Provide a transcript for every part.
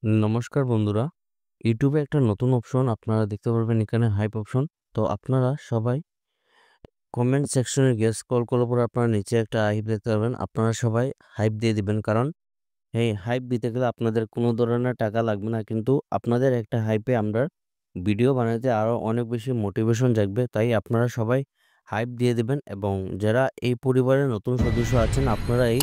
নমস্কার বন্ধুরা, ইউটিউবে একটা নতুন অপশন আপনারা দেখতে পারবেন, এখানে হাইপ অপশন। তো আপনারা সবাই কমেন্ট সেকশনে গিয়ে স্ক্রল করার পর আপনারা নিচে একটা হাইপ দেখতে পারবেন। আপনারা সবাই হাইপ দিয়ে দিবেন, কারণ এই হাইপ দিতে গেলে আপনাদের কোনো ধরনের টাকা লাগবে না, কিন্তু আপনাদের একটা হাইপে আমরা ভিডিও বানাতে আরও অনেক বেশি মোটিভেশন জাগবে। তাই আপনারা সবাই হাইপ দিয়ে দিবেন, এবং যারা এই পরিবারের নতুন সদস্য আছেন আপনারা এই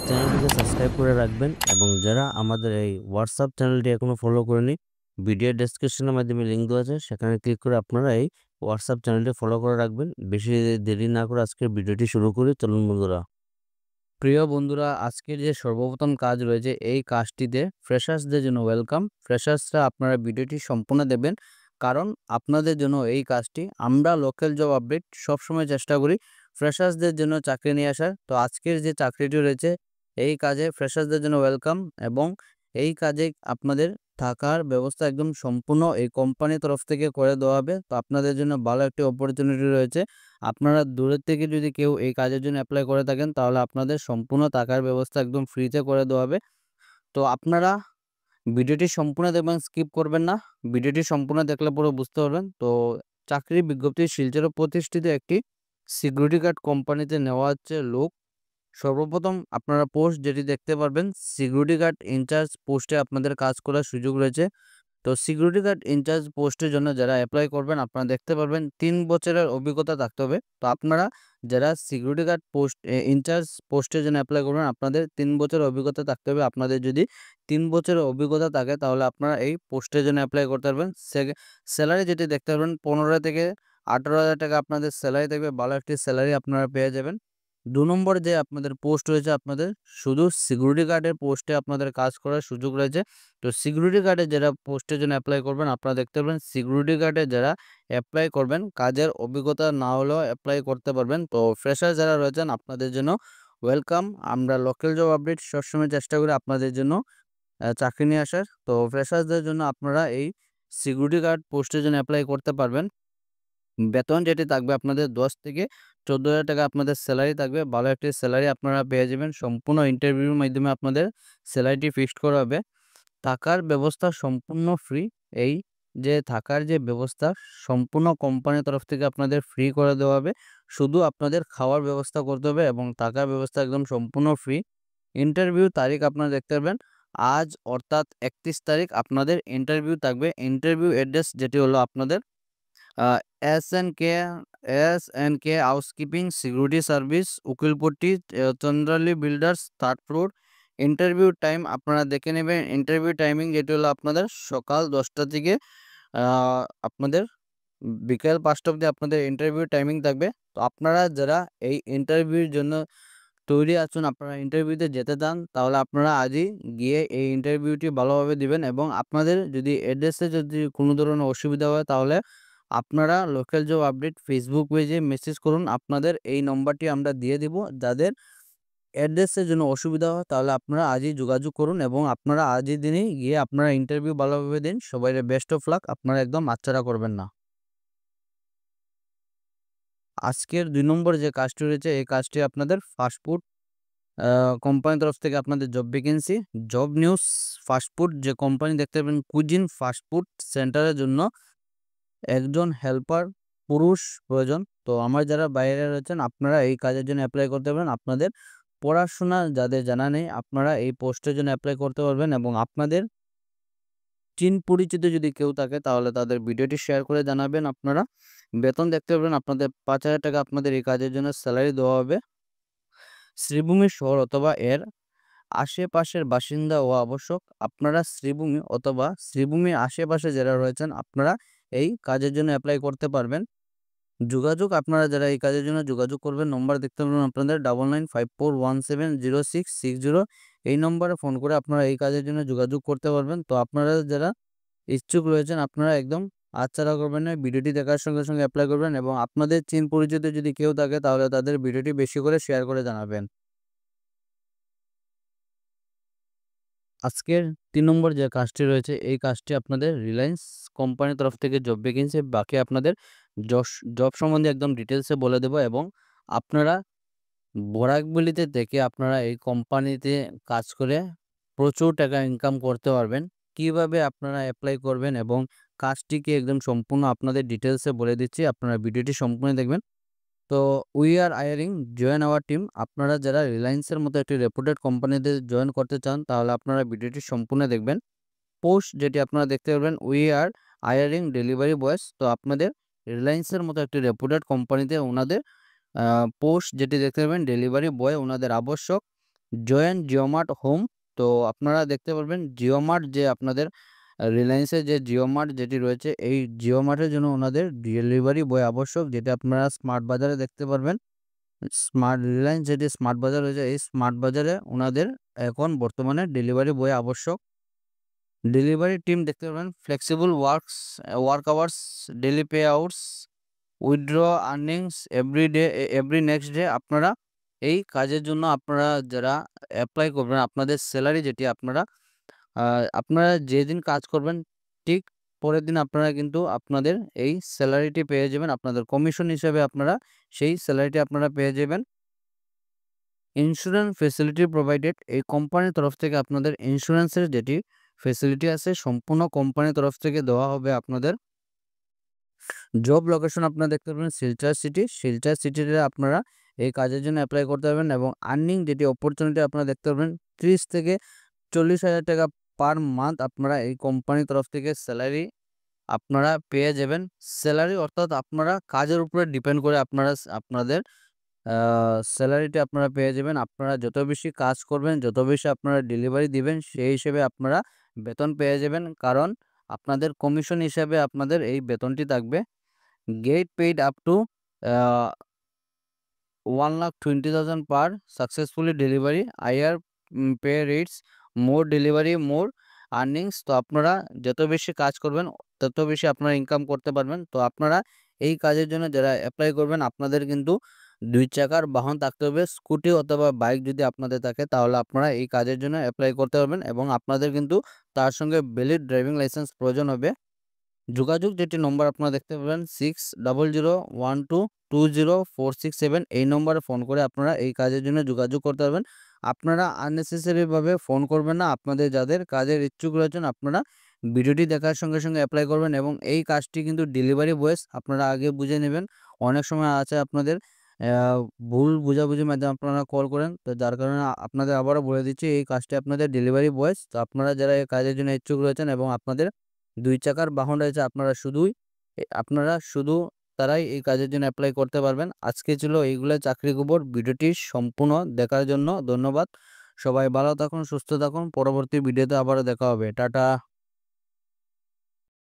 চ্যানেলটিকে সাবস্ক্রাইব করে রাখবেন, এবং যারা আমাদের এই হোয়াটসঅ্যাপ চ্যানেলটি এখনো ফলো করেনি, ভিডিও ডেসক্রিপশনের মাধ্যমে লিঙ্ক দেওয়া আছে, সেখানে ক্লিক করে আপনারা এই হোয়াটসঅ্যাপ চ্যানেলটি ফলো করে রাখবেন। বেশি দেরি না করে আজকের ভিডিওটি শুরু করি, চলুন বন্ধুরা। প্রিয় বন্ধুরা, আজকের যে সর্বপ্রথম কাজ রয়েছে এই কাজটিতে ফ্রেশার্সদের জন্য ওয়েলকাম। ফ্রেশার্সরা আপনারা ভিডিওটি সম্পূর্ণ দেবেন, কারণ আপনাদের জন্য এই কাজটি আমরা লোকাল জব আপডেট সবসময় চেষ্টা করি ফ্রেশার্সদের জন্য চাকরি নিয়ে আসার। তো আজকের যে চাকরিটি রয়েছে এই কাজে ফ্রেশার্সদের জন্য ওয়েলকাম, এবং এই কাজে আপনাদের থাকার ব্যবস্থা একদম সম্পূর্ণ এই কোম্পানির তরফ থেকে করে দেওয়া হবে। তো আপনাদের জন্য ভালো একটি অপরচুনিটি রয়েছে। আপনারা দূরের থেকে যদি কেউ এই কাজের জন্য অ্যাপ্লাই করে থাকেন তাহলে আপনাদের সম্পূর্ণ টাকার ব্যবস্থা একদম ফ্রিতে করে দেওয়া হবে। তো আপনারা ভিডিওটি সম্পূর্ণ দেখবেন, স্কিপ করবেন না। ভিডিওটি সম্পূর্ণ দেখলে পুরো বুঝতে পারবেন। তো চাকরির বিজ্ঞপ্তি শিলচরে প্রতিষ্ঠিত একটি সিকিউরিটি গার্ড কোম্পানিতে নেওয়া হচ্ছে লোক। সর্বপ্রথম আপনারা পোস্ট যেটি দেখতে পারবেন, সিকিউরিটি গার্ড ইনচার্জ পোস্টে আপনাদের কাজ করার সুযোগ রয়েছে। তো সিকিউরিটি গার্ড ইনচার্জ পোস্টের জন্য যারা অ্যাপ্লাই করবেন আপনারা দেখতে পারবেন 3 বছরের অভিজ্ঞতা থাকতে হবে। তো আপনারা যারা সিকিউরিটি গার্ড ইনচার্জ পোস্টের জন্য অ্যাপ্লাই করবেন আপনাদের 3 বছরের অভিজ্ঞতা থাকতে হবে। আপনাদের যদি 3 বছরের অভিজ্ঞতা থাকে তাহলে আপনারা এই পোস্টের জন্য অ্যাপ্লাই করতে পারবেন। স্যালারি যেটি দেখতে পারবেন 15 থেকে 18,000 টাকা আপনাদের স্যালারি থাকবে। ভালো একটি স্যালারি আপনারা পেয়ে যাবেন। 2 নম্বর যে আপনাদের পোস্ট রয়েছে, আপনাদের শুধু সিকিউরিটি গার্ডের পোস্টে আপনাদের কাজ করার সুযোগ রয়েছে। তো সিকিউরিটি গার্ডে যারা পোস্টের জন্য অ্যাপ্লাই করবেন আপনারা দেখতে পাবেন সিকিউরিটি গার্ডে যারা অ্যাপ্লাই করবেন কাজের অভিজ্ঞতা না হলেও অ্যাপ্লাই করতে পারবেন। তো ফ্রেশার যারা রয়েছেন আপনাদের জন্য ওয়েলকাম। আমরা লোকাল জব আপডেট সবসময় চেষ্টা করি আপনাদের জন্য চাকরি নিয়ে আসার। তো ফ্রেশারদের জন্য আপনারা এই সিকিউরিটি গার্ড পোস্টের জন্য অ্যাপ্লাই করতে পারবেন। বেতন যেটি থাকবে আপনাদের 10 থেকে 14,000 টাকা আপনাদের স্যালারি থাকবে। ভালো একটি স্যালারি আপনারা পেয়ে যাবেন। সম্পূর্ণ ইন্টারভিউর মাধ্যমে আপনাদের স্যালারিটি ফিক্সড করা হবে। থাকার ব্যবস্থা সম্পূর্ণ ফ্রি। এই যে থাকার যে ব্যবস্থা সম্পূর্ণ কোম্পানির তরফ থেকে আপনাদের ফ্রি করে দেওয়া হবে। শুধু আপনাদের খাওয়ার ব্যবস্থা করতে হবে, এবং থাকার ব্যবস্থা একদম সম্পূর্ণ ফ্রি। ইন্টারভিউ তারিখ আপনারা দেখতে পারবেন আজ, অর্থাৎ 31 তারিখ আপনাদের ইন্টারভিউ থাকবে। ইন্টারভিউ অ্যাড্রেস যেটি হলো আপনাদের S N K housekeeping security service, Ukilpatti, Chandrali builders, 3rd floor. Interview time আপনারা দেখে নেবেন। ইন্টারভিউ টাইমিং যেটি হলো আপনাদের সকাল 10টা থেকে আপনাদের বিকেল 5টা অবধি আপনাদের ইন্টারভিউ টাইমিং থাকবে। তো আপনারা যারা এই ইন্টারভিউর জন্য তৈরি আছেন, আপনারা ইন্টারভিউতে যেতে চান, তাহলে আপনারা আজই গিয়ে এই ইন্টারভিউটি ভালোভাবে দিবেন। এবং আপনাদের যদি অ্যাড্রেসে যদি কোনো ধরনের অসুবিধা হয় তাহলে আপনারা লোকাল জব আপডেট ফেসবুক পেজে মেসেজ করুন। আপনাদের এই নম্বরটি আমরা দিয়ে দিব। যাদের অ্যাড্রেসের জন্য অসুবিধা হয় তাহলে আপনারা আজই যোগাযোগ করুন, এবং আপনারা আজই দিনই গিয়ে আপনারা ইন্টারভিউ ভালোভাবে দিন। সবাই বেস্ট অফ লাক। আপনারা একদম হাতছাড়া করবেন না। আজকের 2 নম্বর যে কাজটি রয়েছে এই কাজটি আপনাদের ফাস্টফুড কোম্পানির তরফ থেকে আপনাদের job vacancy. Job news fast food যে কোম্পানি দেখতে পাবেন কুজিন ফাস্টফুড সেন্টারের জন্য একজন হেল্পার পুরুষ প্রয়োজন। তো আমার যারা বাইরে রয়েছেন আপনারা এই কাজের জন্য অ্যাপ্লাই করতে পারেন। আপনাদের পড়াশোনা যাদের জানা নেই আপনারা এই পোস্টের জন্য অ্যাপ্লাই করতে পারবেন, এবং আপনাদের চিন পরিচিত যদি কেউ থাকে তাহলে তাদের ভিডিওটি শেয়ার করে জানাবেন। আপনারা বেতন দেখতে পাবেন আপনাদের 5,000 টাকা আপনাদের এই কাজের জন্য স্যালারি দেওয়া হবে। শ্রীভূমি শহর অথবা এর আশেপাশের বাসিন্দা হওয়া আবশ্যক। আপনারা শ্রীভূমি অথবা শ্রীভূমির আশেপাশে যারা রয়েছেন আপনারা এই কাজের জন্য অ্যাপ্লাই করতে পারবেন। যোগাযোগ আপনারা যারা এই কাজের জন্য যোগাযোগ করবেন নম্বর দেখতে পাবেন আপনাদের 9954170660। এই নম্বরে ফোন করে আপনারা এই কাজের জন্য যোগাযোগ করতে পারবেন। তো আপনারা যারা ইচ্ছুক রয়েছেন আপনারা একদম হাতছাড়া করবেন না, ভিডিওটি দেখার সঙ্গে সঙ্গে অ্যাপ্লাই করবেন, এবং আপনাদের চিন পরিচিত যদি কেউ থাকে তাহলে তাদের ভিডিওটি বেশি করে শেয়ার করে জানাবেন। আজকের 3 নম্বর যে কাজটি রয়েছে এই কাজটি আপনাদের রিলায়েন্স কোম্পানির তরফ থেকে জব ভ্যাকেন্সি। বাকি আপনাদের জব সম্বন্ধে একদম ডিটেলসে বলে দেব, এবং আপনারা বরাকবিলিতে থেকে আপনারা এই কোম্পানিতে কাজ করে প্রচুর টাকা ইনকাম করতে পারবেন। কিভাবে আপনারা অ্যাপ্লাই করবেন এবং কাজটিকে একদম সম্পূর্ণ আপনাদের ডিটেলসে বলে দিচ্ছি। আপনারা ভিডিওটি সম্পূর্ণ দেখবেন। তো we are hiring join our team. আপনারা যারা রিলায়েন্সের মতো একটি রেপুটেড কোম্পানিতে জয়েন করতে চান তাহলে আপনারা ভিডিওটি সম্পূর্ণ দেখবেন। পোস্ট যেটি আপনারা দেখতে পারবেন, উই আর হায়ারিং ডেলিভারি বয়েস। তো আপনাদের রিলায়েন্সের মতো একটি রেপুটেড কোম্পানিতে ওনাদের পোস্ট যেটি দেখতে পারবেন ডেলিভারি বয় ওনাদের আবশ্যক। Join JioMart home. তো আপনারা দেখতে পারবেন জিওমার্ট যে আপনাদের রিলায়েন্সের যে জিওমার্ট যেটি রয়েছে এই জিওমার্টের জন্য ওনাদের ডেলিভারি বয় আবশ্যক, যেটা আপনারা স্মার্ট বাজারে দেখতে পারবেন। রিলায়েন্স যেটি স্মার্ট বাজার রয়েছে এই স্মার্ট বাজারে ওনাদের এখন বর্তমানে ডেলিভারি বয় আবশ্যক। ডেলিভারি টিম দেখতে পারবেন flexible work hours, daily pay outs, withdraw earnings every next day. আপনারা এই কাজের জন্য আপনারা যারা অ্যাপ্লাই করবেন আপনাদের স্যালারি যেটি আপনারা যেদিন কাজ করবেন ঠিক পরের দিন আপনারা কিন্তু আপনাদের এই স্যালারিটি পেয়ে যাবেন। আপনাদের কমিশন হিসেবে আপনারা সেই স্যালারিটি আপনারা পেয়ে যাবেন। Insurance facility provided. এই কোম্পানির তরফ থেকে আপনাদের ইন্স্যুরেন্সের যেটি ফেসিলিটি আছে সম্পূর্ণ কোম্পানির তরফ থেকে দেওয়া হবে আপনাদের। জব লোকেশন আপনারা দেখতে পাবেন শিলচর সিটি। শিলচর সিটিতে আপনারা এই কাজের জন্য অ্যাপ্লাই করতে পারবেন এবং আর্নিং যেটি অপরচুনিটি আপনারা দেখতে পারবেন 30 থেকে 40,000 টাকা পার মান্থ আপনারা এই কোম্পানির তরফ থেকে স্যালারি আপনারা পেয়ে যাবেন। স্যালারি অর্থাৎ আপনারা কাজের উপরে ডিপেন্ড করে আপনাদের স্যালারিটি আপনারা পেয়ে যাবেন। আপনারা যত বেশি কাজ করবেন, যত বেশি আপনারা ডেলিভারি দিবেন সেই হিসেবে আপনারা বেতন পেয়ে যাবেন। কারণ আপনাদের কমিশন হিসাবে আপনাদের এই বেতনটি থাকবে। Get paid up to 1,20,000 per successfully delivery. Higher pay rates, more delivery more earnings. তো আপনারা যত বেশি কাজ করবেন তত বেশি আপনারা ইনকাম করতে পারবেন। তো আপনারা এই কাজের জন্য যারা অ্যাপ্লাই করবেন আপনাদের কিন্তু 2 চাকার বাহন থাকতে হবে। স্কুটি অথবা বাইক যদি আপনাদের থাকে তাহলে আপনারা এই কাজের জন্য অ্যাপ্লাই করতে পারবেন এবং আপনাদের কিন্তু তার সঙ্গে ভ্যালিড ড্রাইভিং লাইসেন্স প্রয়োজন হবে। যোগাযোগ যেটি নম্বর আপনারা দেখতে পাবেন 600012204667। এই নম্বরে ফোন করে আপনারা এই কাজের জন্য যোগাযোগ করতে পারবেন। আপনারা আননেসেসারিভাবে ফোন করবেন না। আপনাদের যাদের কাজের ইচ্ছুক রয়েছেন আপনারা ভিডিওটি দেখার সঙ্গে সঙ্গে অ্যাপ্লাই করবেন এবং এই কাজটি কিন্তু ডেলিভারি বয়েস আপনারা আগে বুঝে নেবেন। অনেক সময় আছে আপনাদের ভুল বোঝাবুঝির মাধ্যমে আপনারা কল করেন, তো যার কারণে আপনাদের আবারও বলে দিচ্ছি এই কাজটি আপনাদের ডেলিভারি বয়েস। তো আপনারা যারা এই কাজের জন্য ইচ্ছুক রয়েছেন এবং আপনাদের 2 চাকার বাহন রয়েছে আপনারা শুধু তারাই এই কাজের জন্য অ্যাপ্লাই করতে পারবেন। আজকে ছিল এইগুলো চাকরি খবর। ভিডিওটি সম্পূর্ণ দেখার জন্য ধন্যবাদ। সবাই ভালো থাকুন, সুস্থ থাকুন। পরবর্তী ভিডিওতে আবারও দেখা হবে। টাটা।